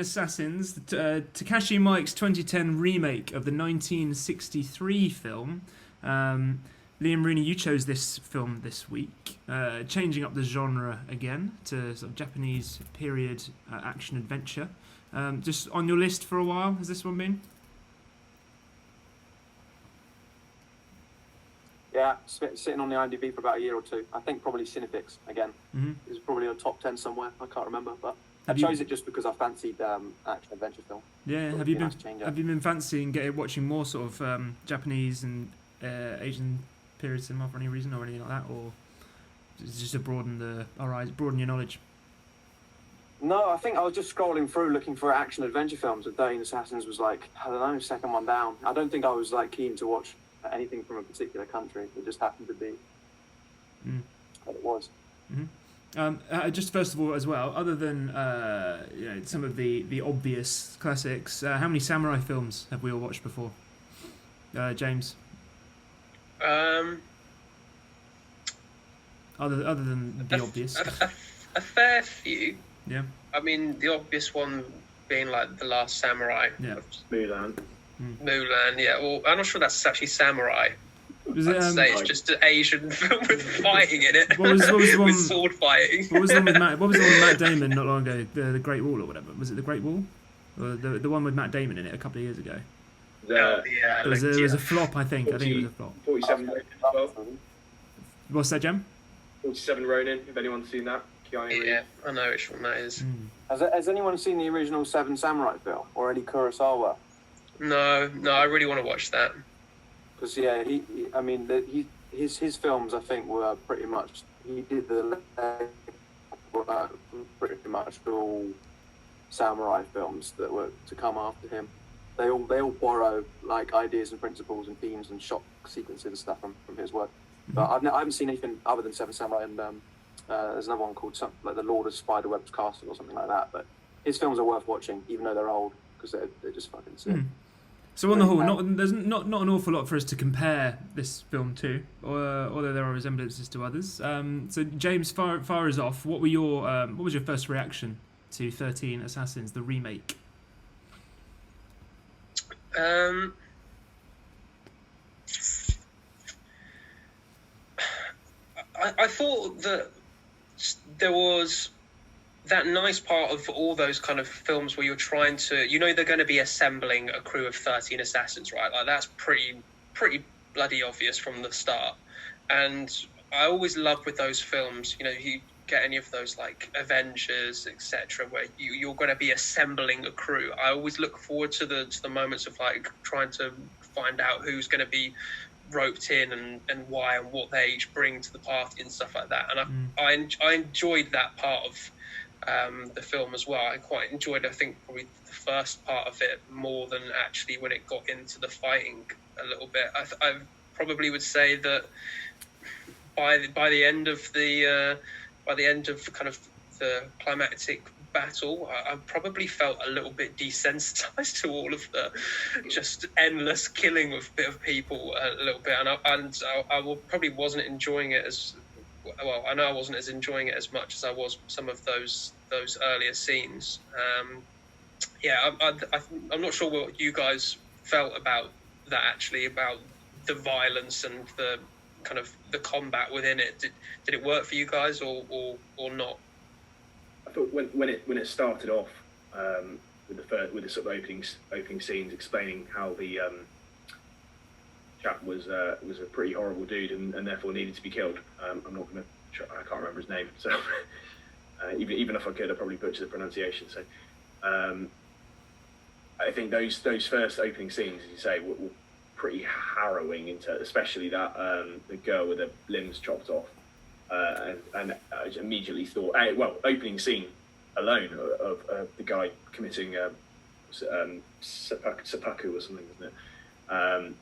Assassins, Takashi Miike's 2010 remake of the 1963 film. Liam Rooney, you chose this film this week, changing up the genre again to sort of Japanese period action adventure. Just on your list for a while, has this one been? Yeah, sitting on the IMDb for about a year or two. I think probably Cinefix again. Mm-hmm. It's probably a top 10 somewhere. I can't remember, but Have I chose it just because I fancied action adventure film. Yeah, Thought have it'd you be been nice to have you been fancying watching more sort of Japanese and Asian period cinema for any reason or anything like that, or is it just to broaden broaden your knowledge? No, I think I was just scrolling through looking for action adventure films, and 13 Assassins was like, I don't know, second one down. I don't think I was like keen to watch anything from a particular country. It just happened to be what it was. Mm-hmm. Just first of all, as well, other than some of the obvious classics, how many samurai films have we all watched before? James. Other than the obvious. A fair few. Yeah. I mean, the obvious one being like The Last Samurai. Yeah. Mulan. Mulan, yeah. Well, I'm not sure that's actually samurai. I'd say it's just an Asian film with fighting in it. What was the one, with sword fighting. What was the one with Matt Damon not long ago? The Great Wall or whatever. Was it The Great Wall? Or the one with Matt Damon in it a couple of years ago? Yeah. It was a flop, I think. 40, I think it was a flop. 47 Ronin as well. What's that, Jem? 47 Ronin, if anyone's seen that. Yeah, I know which one that is. Has anyone seen the original Seven Samurai film or any Kurosawa? No, I really want to watch that. Because his films I think were pretty much he did pretty much all samurai films that were to come after him. They all borrow like ideas and principles and themes and shot sequences and stuff from his work. But I haven't seen anything other than Seven Samurai, and there's another one called something like The Lord of Spiderweb's Castle or something like that. But his films are worth watching, even though they're old, because they're just fucking sick. So on the whole, there's not an awful lot for us to compare this film to, although there are resemblances to others. So James, fire us off. What was your first reaction to 13 Assassins, the remake? I thought that there was that nice part of all those kind of films where you're trying to, they're going to be assembling a crew of 13 assassins, right? Like that's pretty bloody obvious from the start. And I always love with those films, you get any of those like Avengers, etc., where you're going to be assembling a crew. I always look forward to the moments of like trying to find out who's going to be roped in and why and what they each bring to the party and stuff like that. And I enjoyed that part of the film as well. I quite enjoyed, I think, probably the first part of it more than actually when it got into the fighting a little bit. I probably would say that by the end of kind of the climactic battle, I probably felt a little bit desensitized to all of the just endless killing of people a little bit, and I probably wasn't enjoying it as well. I know I wasn't as enjoying it as much as I was some of those earlier scenes. I'm not sure what you guys felt about that, actually, about the violence and the kind of the combat within it. Did it work for you guys or not? I thought when it started off with the sort of opening scenes explaining how the chap was a pretty horrible dude and therefore needed to be killed. I can't remember his name, so even if I could, I'd probably butcher the pronunciation. So I think those first opening scenes, as you say, were pretty harrowing, especially that the girl with the limbs chopped off. And I immediately thought, opening scene alone of the guy committing seppuku or something, wasn't it?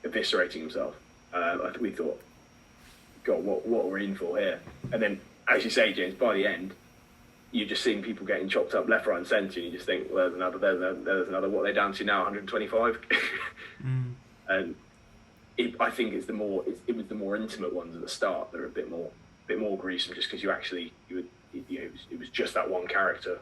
Eviscerating himself. We thought, God, what we're in for here? And then, as you say, James, by the end, you're just seeing people getting chopped up left, right, and centre, and you just think, well, there's another. What are they down to now? 125. And I think it was the more intimate ones at the start. They're a bit more gruesome, just because it was just that one character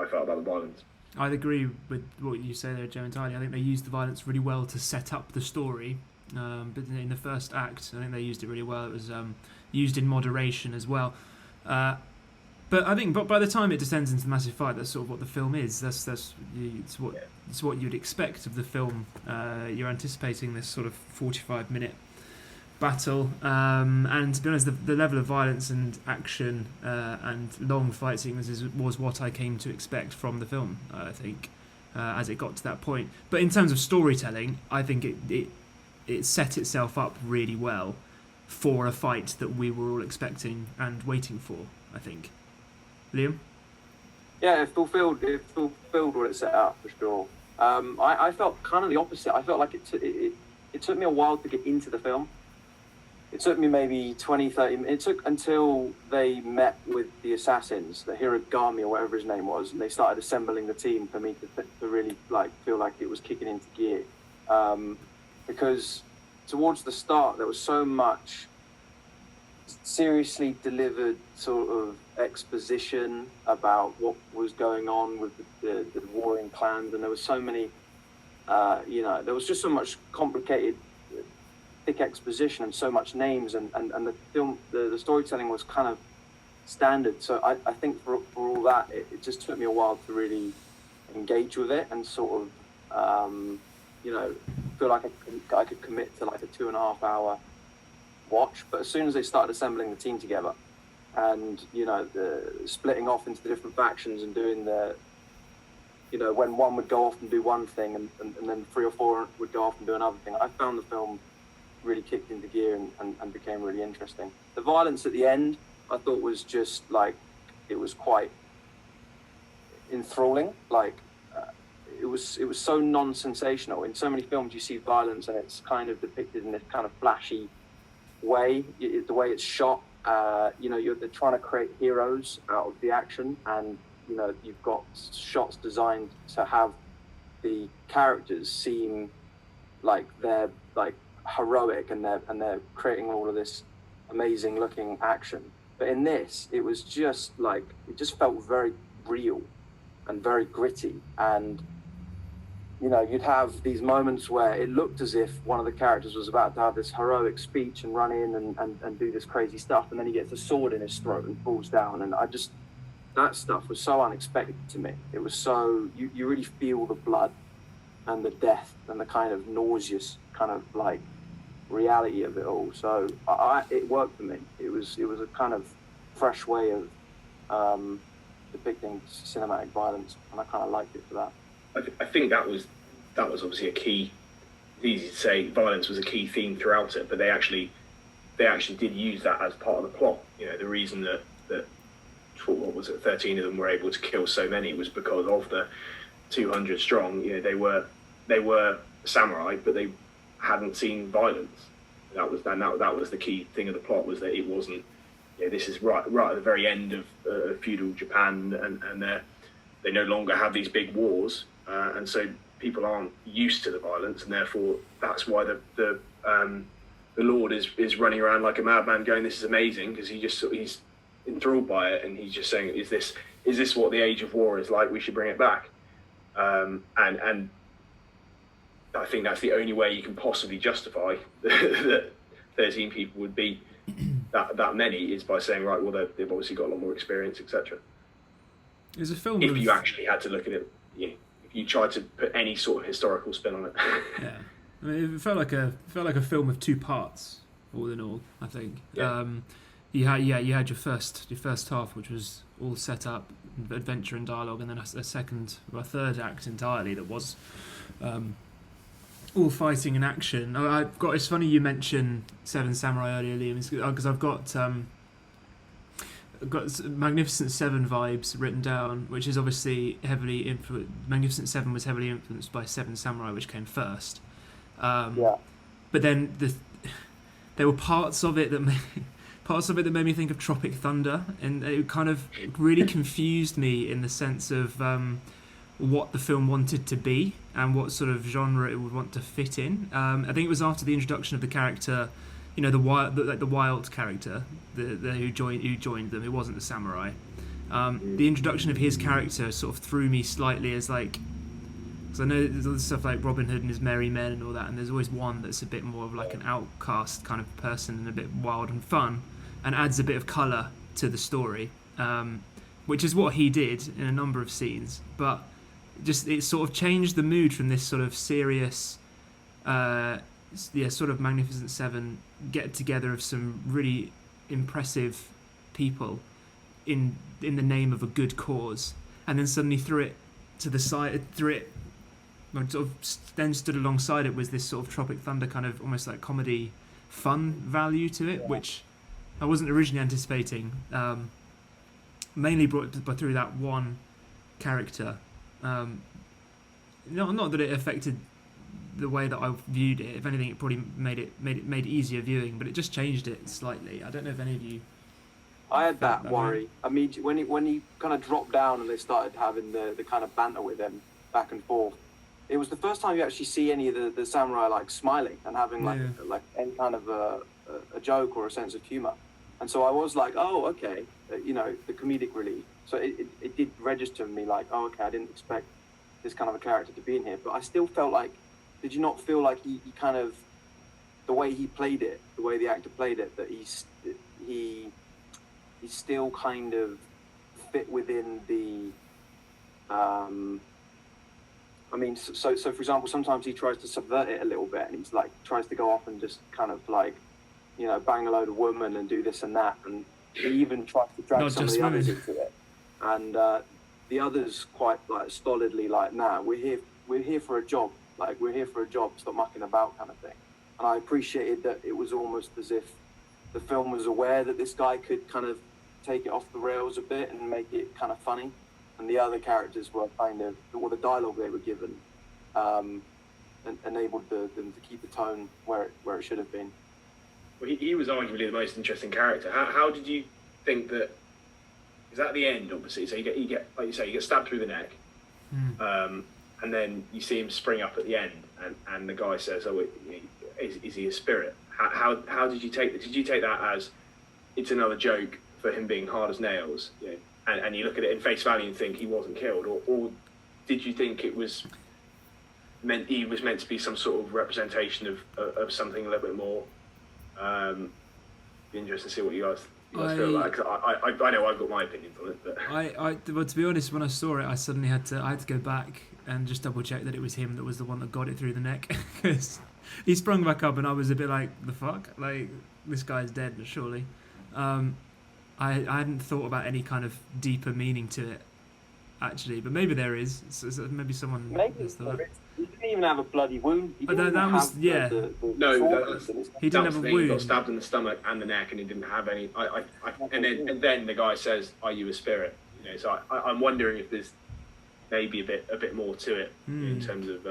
I felt about the violence. I'd agree with what you say there, Joe, entirely. I think they used the violence really well to set up the story. But in the first act, I think they used it really well. It was used in moderation as well. But I think, by the time it descends into the massive fight, that's sort of what the film is. It's what you'd expect of the film. You're anticipating this sort of 45-minute battle, and to be honest, the level of violence and action and long fight sequences was what I came to expect from the film. I think as it got to that point. But in terms of storytelling, I think it set itself up really well for a fight that we were all expecting and waiting for, I think. Liam? Yeah, it fulfilled what it set up, for sure. I felt kind of the opposite. I felt like it took me a while to get into the film. It took me maybe 20, 30 minutes. It took until they met with the assassins, the Hiragami or whatever his name was, and they started assembling the team for me to really feel like it was kicking into gear. Because towards the start, there was so much seriously delivered sort of exposition about what was going on with the warring clans, and there was so many, there was just so much complicated, thick exposition and so much names, and the film, the storytelling was kind of standard. So I think for all that, it just took me a while to really engage with it and sort of, feel like I could commit to like a 2.5 hour watch. But as soon as they started assembling the team together and, the splitting off into the different factions and doing when one would go off and do one thing and then 3 or 4 would go off and do another thing, I found the film really kicked into gear and became really interesting. The violence at the end, I thought was just it was quite enthralling. It was so non-sensational. In so many films you see violence and it's kind of depicted in this kind of flashy way. The way it's shot, they're trying to create heroes out of the action, and you've got shots designed to have the characters seem like they're heroic and they're creating all of this amazing looking action. But in this, it was just it just felt very real and very gritty, and you'd have these moments where it looked as if one of the characters was about to have this heroic speech and run in and do this crazy stuff, and then he gets a sword in his throat and falls down, and that stuff was so unexpected to me. It was so, you really feel the blood and the death and the kind of nauseous kind of reality of it all. So it worked for me. It was a kind of fresh way of depicting cinematic violence, and I kind of liked it for that. I think that was obviously a key. It's easy to say violence was a key theme throughout it, but they actually did use that as part of the plot. The reason that what was it, 13 of them were able to kill so many was because of the 200 strong. They were samurai, but they hadn't seen violence. That was the key thing of the plot, was that it wasn't. This is right at the very end of feudal Japan, and they no longer have these big wars, and so people aren't used to the violence, and therefore that's why the Lord is running around like a madman, going, "This is amazing," because he's enthralled by it, and he's just saying, "Is this what the age of war is like? We should bring it back." And I think that's the only way you can possibly justify that 13 people would be that many, is by saying, right, well, they've obviously got a lot more experience, etc. It's a film. If you actually had to look at it, if you tried to put any sort of historical spin on it. Yeah, I mean, it felt like a film of 2 parts, all in all. I think. Yeah. You had your first half, which was all set up, adventure and dialogue, and then a third act entirely that was all fighting and action. It's funny you mentioned Seven Samurai earlier, Liam, because I've got Magnificent Seven vibes written down, which is obviously heavily influenced. Magnificent Seven was heavily influenced by Seven Samurai, which came first. But then there were parts of it that made me think of Tropic Thunder, and it kind of really confused me in the sense of what the film wanted to be and what sort of genre it would want to fit in. I think it was after the introduction of the character, the wild character, who joined them, who wasn't the samurai, The introduction of his character sort of threw me slightly as like, because I know there's other stuff like Robin Hood and his merry men and all that, and there's always one that's a bit more of like an outcast kind of person and a bit wild and fun, and adds a bit of colour to the story, which is what he did in a number of scenes. But just it sort of changed the mood from this sort of serious, sort of Magnificent Seven get together of some really impressive people in the name of a good cause, and then suddenly threw it to the side, sort of then stood alongside it was this sort of Tropic Thunder kind of almost like comedy fun value to it, which I wasn't originally anticipating. Mainly brought through that one character. Not that it affected the way that I viewed it. If anything, it probably made it easier viewing, but it just changed it slightly. I don't know if any of you. I had that worry. I mean, when he kind of dropped down and they started having the kind of banter with him back and forth, it was the first time you actually see any of the samurai like smiling and having like any kind of a joke or a sense of humor. And so I was like, oh, okay, the comedic relief. So it did register in me like, oh, okay, I didn't expect this kind of a character to be in here. But I still felt like, did you not feel like he kind of, the way he played it, the way the actor played it, that he still kind of fit within the, so for example, sometimes he tries to subvert it a little bit, and he's like, tries to go off and just kind of like, bang a load of women and do this and that, and he even tries to drag some of the others into it. And the others quite like stolidly like, nah, we're here for a job, like we're here for a job, stop mucking about kind of thing. And I appreciated that it was almost as if the film was aware that this guy could kind of take it off the rails a bit and make it kind of funny, and the other characters were kind of, or the dialogue they were given enabled them to keep the tone where it should have been. Well, he was arguably the most interesting character. How did you think that? Is at the end, obviously. So you get like you say, you get stabbed through the neck, and then you see him spring up at the end, and the guy says, "Oh, is he a spirit?" How did you take that? Did you take that as it's another joke for him being hard as nails, and you look at it in face value and think he wasn't killed, or did you think it was meant to be some sort of representation of something a little bit more? Be interested to see what you guys feel like. I know I've got my opinions on it, but well, to be honest, when I saw it, I suddenly had to go back and just double check that it was him that was the one that got it through the neck, because he sprung back up and I was a bit like, the fuck, like this guy's dead, surely. I hadn't thought about any kind of deeper meaning to it, actually, but maybe there is. So maybe someone. Maybe he didn't even have a bloody wound. He didn't he didn't have a wound. He got stabbed in the stomach and the neck, and he didn't have any. And then the guy says, "Are you a spirit?" So I'm wondering if there's maybe a bit more to it in terms of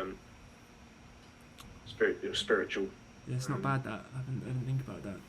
spiritual. Yeah, it's not bad that I didn't think about that.